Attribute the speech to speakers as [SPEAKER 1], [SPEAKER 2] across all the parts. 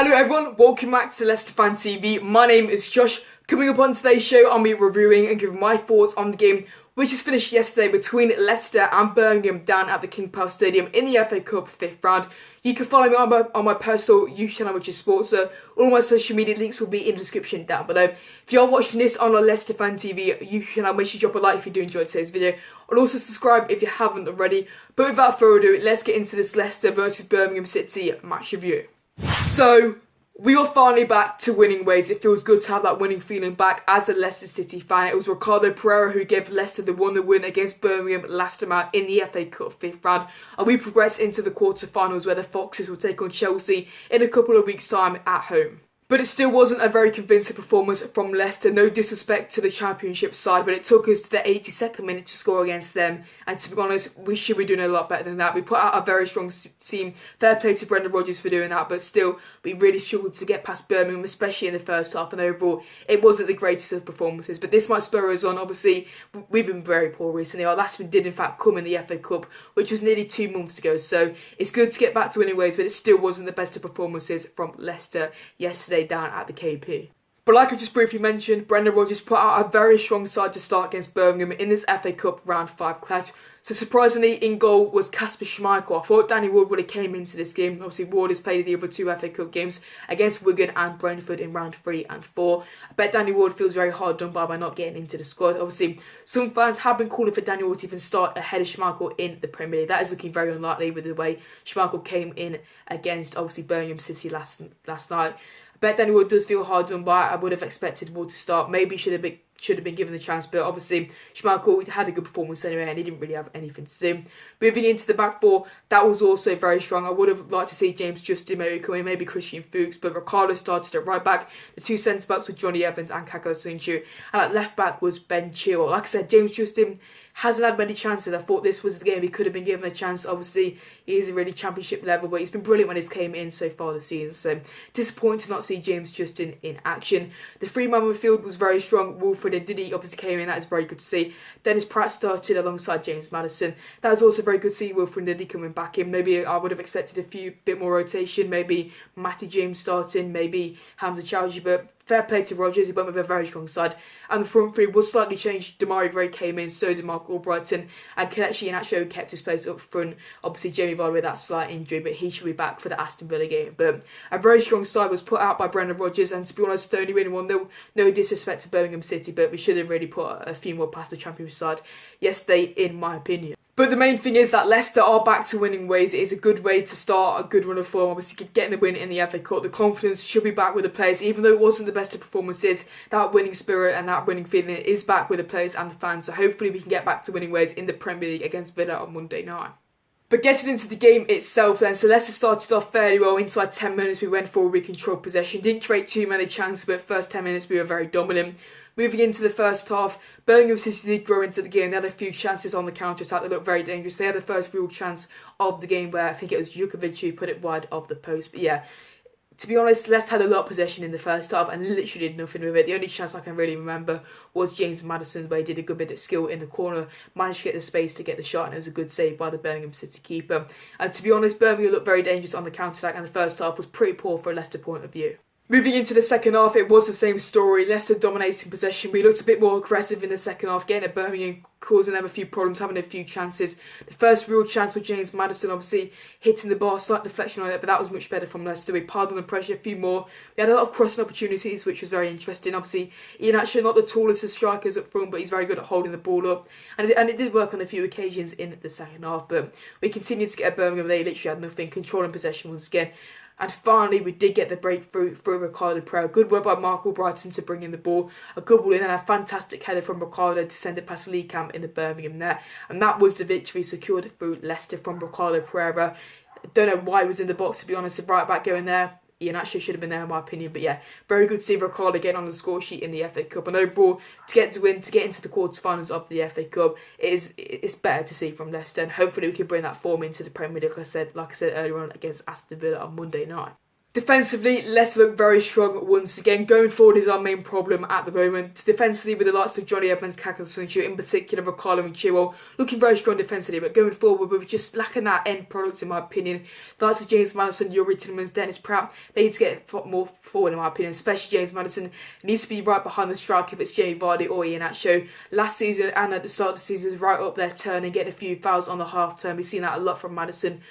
[SPEAKER 1] Hello everyone, welcome back to Leicester Fan TV. My name is Josh. Coming up on today's show, I'll be reviewing and giving my thoughts on the game which just finished yesterday between Leicester and Birmingham down at the King Power Stadium in the FA Cup 5th round. You can follow me on my personal YouTube channel, which is SPORTSA. All my social media links will be in the description down below. If you are watching this on our Leicester Fan TV YouTube channel, make sure you drop a like if you do enjoy today's video. And also subscribe if you haven't already. But without further ado, let's get into this Leicester versus Birmingham City match review. So, we are finally back to winning ways. It feels good to have that winning feeling back as a Leicester City fan. It was Ricardo Pereira who gave Leicester the 1-0 win against Birmingham last time out in the FA Cup 5th round. And we progress into the quarter-finals where the Foxes will take on Chelsea in a couple of weeks' time at home. But it still wasn't a very convincing performance from Leicester. No disrespect to the Championship side, but it took us to the 82nd minute to score against them. And to be honest, we should be doing a lot better than that. We put out a very strong team. Fair play to Brendan Rodgers for doing that, but still, we really struggled to get past Birmingham, especially in the first half. And overall, it wasn't the greatest of performances. But this might spur us on. Obviously, we've been very poor recently. Our last win did, in fact, come in the FA Cup, which was nearly 2 months ago. So it's good to get back to winning ways, but it still wasn't the best of performances from Leicester yesterday down at the KP. But like I just briefly mentioned, Brendan Rodgers put out a very strong side to start against Birmingham in this FA Cup round 5 clash. So surprisingly, in goal was Kasper Schmeichel. I thought Danny Ward would have came into this game. Obviously, Ward has played the other 2 FA Cup games against Wigan and Brentford in round 3 and 4. I bet Danny Ward feels very hard done by not getting into the squad. Obviously, some fans have been calling for Danny Ward to even start ahead of Schmeichel in the Premier League. That is looking very unlikely with the way Schmeichel came in against, obviously, Birmingham City last night. I bet Danny Ward does feel hard done by. I would have expected Ward to start. Maybe should have been given the chance, but obviously Schmeichel had a good performance anyway and he didn't really have anything to do. Moving into the back four, that was also very strong. I would have liked to see James Justin maybe come in, maybe Christian Fuchs, but Ricardo started at right back. The 2 centre-backs were Johnny Evans and Kako Sunchu, and at left back was Ben Chilwell. Like I said, James Justin hasn't had many chances. I thought this was the game he could have been given a chance. Obviously, he is a really Championship level, but he's been brilliant when he's came in so far this season. So, disappointing to not see James Justin in action. The 3-man midfield was very strong. Wilfred and Diddy obviously came in. That is very good to see. Dennis Pratt started alongside James Maddison. That was also very good to see Wilfred and Diddy coming back in. Maybe I would have expected a bit more rotation. Maybe Matty James starting. Maybe Hamza Chowdhury, but fair play to Rodgers, he went with a very strong side. And the front three was slightly changed. Demarai Gray came in, so did Marc Albrighton. And Kelechi Iheanacho kept his place up front. Obviously, Jamie Vardy with that slight injury, but he should be back for the Aston Villa game. But a very strong side was put out by Brendan Rodgers. And to be honest, the only winning one, no disrespect to Birmingham City, but we should have really put a few more past the Championship side yesterday, in my opinion. But the main thing is that Leicester are back to winning ways. It is a good way to start a good run of form. Obviously, getting the win in the FA Cup. The confidence should be back with the players. Even though it wasn't the best of performances, that winning spirit and that winning feeling is back with the players and the fans. So hopefully we can get back to winning ways in the Premier League against Villa on Monday night. But getting into the game itself then, so Leicester started off fairly well. Inside 10 minutes we went forward, we controlled possession. Didn't create too many chances, but first 10 minutes we were very dominant. Moving into the first half, Birmingham City did grow into the game. They had a few chances on the counter-attack that looked very dangerous. They had the first real chance of the game where I think it was Jukovic who put it wide of the post. But yeah, to be honest, Leicester had a lot of possession in the first half and literally did nothing with it. The only chance I can really remember was James Maddison, where he did a good bit of skill in the corner, managed to get the space to get the shot, and it was a good save by the Birmingham City keeper. And to be honest, Birmingham looked very dangerous on the counter-attack, and the first half was pretty poor for a Leicester point of view. Moving into the second half, it was the same story. Leicester dominating possession. We looked a bit more aggressive in the second half, getting at Birmingham, causing them a few problems, having a few chances. The first real chance was James Maddison, obviously hitting the bar, slight deflection on it, but that was much better from Leicester. We piled on the pressure, a few more. We had a lot of crossing opportunities, which was very interesting. Obviously, Iheanacho, not the tallest of strikers up front, but he's very good at holding the ball up. And it did work on a few occasions in the second half, but we continued to get at Birmingham. They literally had nothing, controlling possession once again. And finally, we did get the breakthrough through Ricardo Pereira. Good work by Marc Albrighton to bring in the ball. A good ball in and a fantastic header from Ricardo to send it past Lee Camp in the Birmingham net. And that was the victory secured through Leicester from Ricardo Pereira. Don't know why he was in the box, to be honest. The right back going there, Iheanacho should have been there in my opinion. But yeah, very good to see Ricardo getting on the score sheet in the FA Cup. And overall, to get into the quarterfinals of the FA Cup, it's better to see from Leicester. And hopefully we can bring that form into the Premier League, like I said earlier on, against Aston Villa on Monday night. Defensively, Leicester look very strong once again. Going forward is our main problem at the moment. Defensively, with the likes of Johnny Evans, Kaka, in particular, Ricardo and Chilwell, looking very strong defensively, but going forward, we're just lacking that end product, in my opinion. The likes of James Maddison, Yuri Tielemans, Dennis Pratt, they need to get more forward, in my opinion, especially James Maddison. Needs to be right behind the striker if it's Jamie Vardy or Iheanacho. Last season and at the start of the season is right up there, turning, getting a few fouls on the half turn. We've seen that a lot from Maddison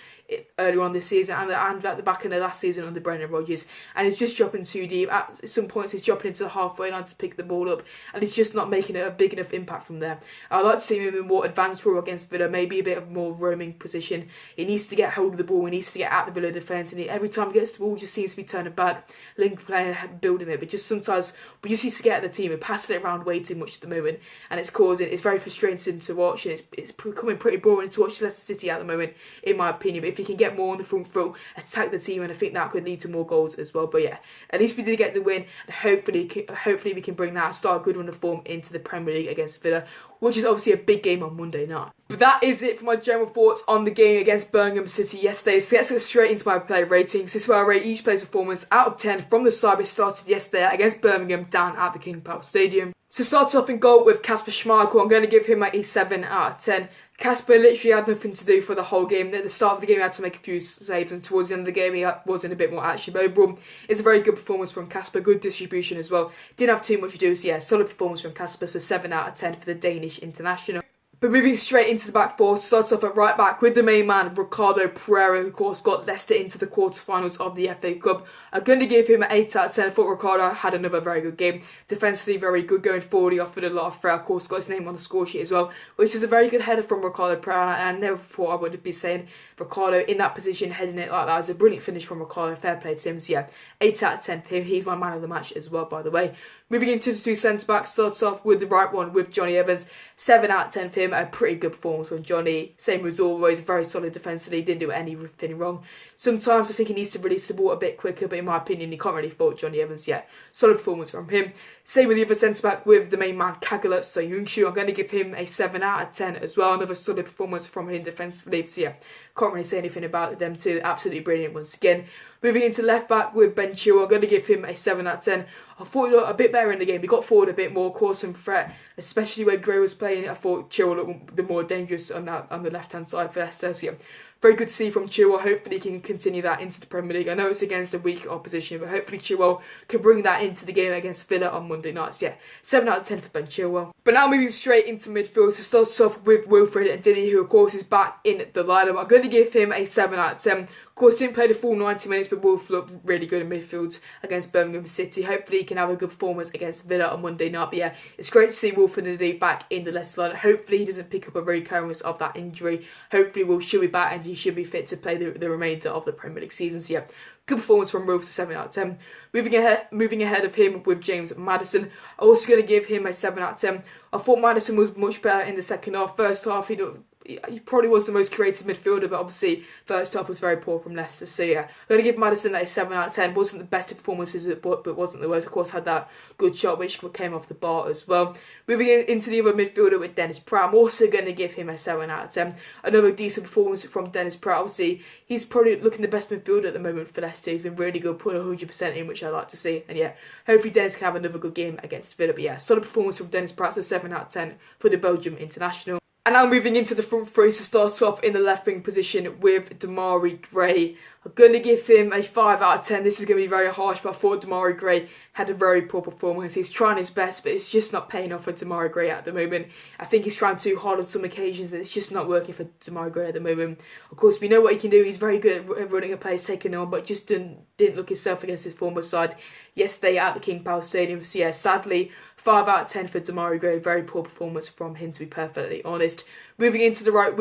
[SPEAKER 1] earlier on this season and at the back end of last season under Brendan Rodgers, and he's just dropping too deep. At some points he's dropping into the halfway line to pick the ball up, and he's just not making a big enough impact from there. I'd like to see him in a more advanced role against Villa, maybe a bit of more roaming position. He needs to get hold of the ball, he needs to get at the Villa defence, and every time he gets the ball, he just seems to be turning back, link playing, building it, but just sometimes we just need to get at the team and passing it around way too much at the moment, and it's very frustrating to watch, and it's becoming pretty boring to watch Leicester City at the moment, in my opinion. But if he can get more on the front foot, attack the team, and I think that could lead to more goals as well. But yeah, at least we did get the win, and hopefully we can bring that start a good run of form into the Premier League against Villa, which is obviously a big game on Monday night. But that is it for my general thoughts on the game against Birmingham City yesterday. So let's get straight into my player ratings. This is where I rate each player's performance out of 10 from the side we started yesterday against Birmingham down at the King Power Stadium. So start off in goal with Kasper Schmeichel. I'm going to give him a 7 out of 10. Kasper literally had nothing to do for the whole game. At the start of the game, he had to make a few saves, and towards the end of the game, he was in a bit more action. But overall, it's a very good performance from Kasper. Good distribution as well. Didn't have too much to do, so yeah, solid performance from Kasper. So 7 out of 10 for the Danish international. But moving straight into the back four, starts off at right back with the main man, Ricardo Pereira, who of course got Leicester into the quarterfinals of the FA Cup. I'm going to give him an 8 out of 10. I thought Ricardo had another very good game. Defensively very good, going forward he offered a lot of threat. Of course got his name on the score sheet as well, which is a very good header from Ricardo Pereira, and I never thought I would be saying Ricardo in that position, heading it like that. It was a brilliant finish from Ricardo, fair play to him. So yeah, 8 out of 10 for him. He's my man of the match as well, by the way. Moving into the two centre-backs, starts off with the right one with Johnny Evans. 7 out of 10 for him, a pretty good performance from Johnny. Same as always, very solid defensively, didn't do anything wrong. Sometimes I think he needs to release the ball a bit quicker, but in my opinion, you can't really fault Johnny Evans yet. Solid performance from him. Same with the other centre-back with the main man, Kagala Soyuncu. I'm going to give him a 7 out of 10 as well. Another solid performance from him defensively. So yeah, can't really say anything about them two. Absolutely brilliant once again. Moving into left-back with Ben Chilwell, I'm going to give him a 7 out of 10. I thought he looked a bit better in the game. He got forward a bit more, caused some threat, especially when Gray was playing. I thought Chilwell looked the more dangerous on the left-hand side for Leicester. So yeah, very good to see from Chilwell. Hopefully he can continue that into the Premier League. I know it's against a weak opposition, but hopefully Chilwell can bring that into the game against Villa on Monday nights. Yeah, 7 out of 10 for Ben Chilwell. But now moving straight into midfield, to start off with Wilfred Ndidi, who of course is back in the lineup. I'm going to give him a 7 out of 10. Of course, didn't play the full 90 minutes, but Wolf looked really good in midfield against Birmingham City. Hopefully he can have a good performance against Villa on Monday night. But yeah, it's great to see Wilfred Ndidi back in the Leicester line. Hopefully he doesn't pick up a recurrence of that injury. Hopefully Wolf should be back and he should be fit to play the remainder of the Premier League season. So yeah, good performance from Wolves, to 7 out of 10. Moving ahead of him with James Maddison, I'm also going to give him a 7 out of 10. I thought Maddison was much better in the second half. First half, he probably was the most creative midfielder, but obviously first half was very poor from Leicester. So yeah, I'm going to give Maddison a 7 out of 10. Wasn't the best of performances, but wasn't the worst. Of course, had that good shot which came off the bar as well. Moving into the other midfielder with Dennis Pratt, I'm also going to give him a 7 out of 10. Another decent performance from Dennis Pratt. Obviously, he's probably looking the best midfielder at the moment for Leicester. He's been really good, putting 100% in, which I like to see. And yeah, hopefully Dennis can have another good game against Villa. But yeah, solid performance from Dennis Pratt, so 7 out of 10 for the Belgium international. And now moving into the front three, to start off in the left wing position with Demarai Gray. I'm going to give him a 5 out of 10. This is going to be very harsh, but I thought Demarai Gray had a very poor performance. He's trying his best, but it's just not paying off for Demarai Gray at the moment. I think he's trying too hard on some occasions, and it's just not working for Demarai Gray at the moment. Of course, we know what he can do. He's very good at running at plays, taking on, but just didn't look himself against his former side yesterday at the King Power Stadium. So yeah, sadly, 5 out of 10 for Demarai Gray. Very poor performance from him, to be perfectly honest. Moving into the right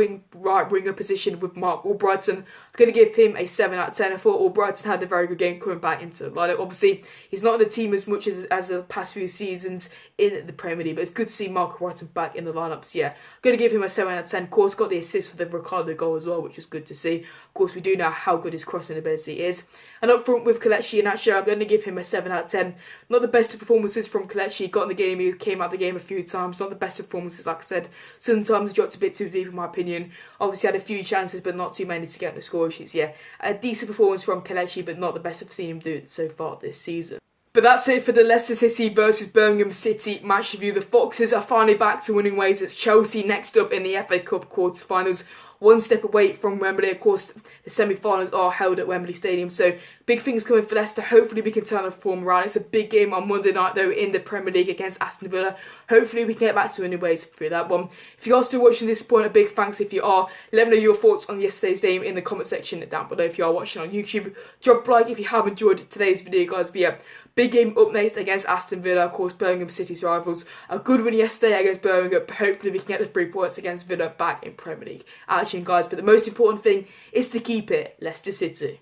[SPEAKER 1] winger position with Marc Albrighton, I'm going to give him a 7 out of 10. I thought Albrighton had a very good game coming back into the lineup. Obviously, he's not in the team as much as the past few seasons in the Premier League, but it's good to see Marc Albrighton back in the lineup. So yeah, I'm going to give him a 7 out of 10. Of course, got the assist for the Ricardo goal as well, which was good to see. Of course, we do know how good his crossing ability is. And up front with Kelechi Iheanacho, I'm going to give him a 7 out of 10. Not the best of performances from Kelechi. He got in the game, he came out of the game a few times. Not the best of performances, like I said. Sometimes he dropped a bit bit too deep in my opinion. Obviously had a few chances but not too many to get on the score sheets. Yeah, a decent performance from Kelechi but not the best I've seen him do so far this season. But that's it for the Leicester City versus Birmingham City match review. The Foxes are finally back to winning ways. It's Chelsea next up in the FA Cup quarter-finals. One step away from Wembley. Of course, the semi-finals are held at Wembley Stadium. So big things coming for Leicester. Hopefully we can turn the form around. It's a big game on Monday night though in the Premier League against Aston Villa. Hopefully we can get back to winning ways through that one. If you are still watching this point, a big thanks if you are. Let me know your thoughts on yesterday's game in the comment section down below if you are watching on YouTube. Drop a like if you have enjoyed today's video, guys. But yeah, big game up next against Aston Villa, of course, Birmingham City's rivals. A good win yesterday against Birmingham, but hopefully we can get the 3 points against Villa back in Premier League action, guys. But the most important thing is to keep it Leicester City.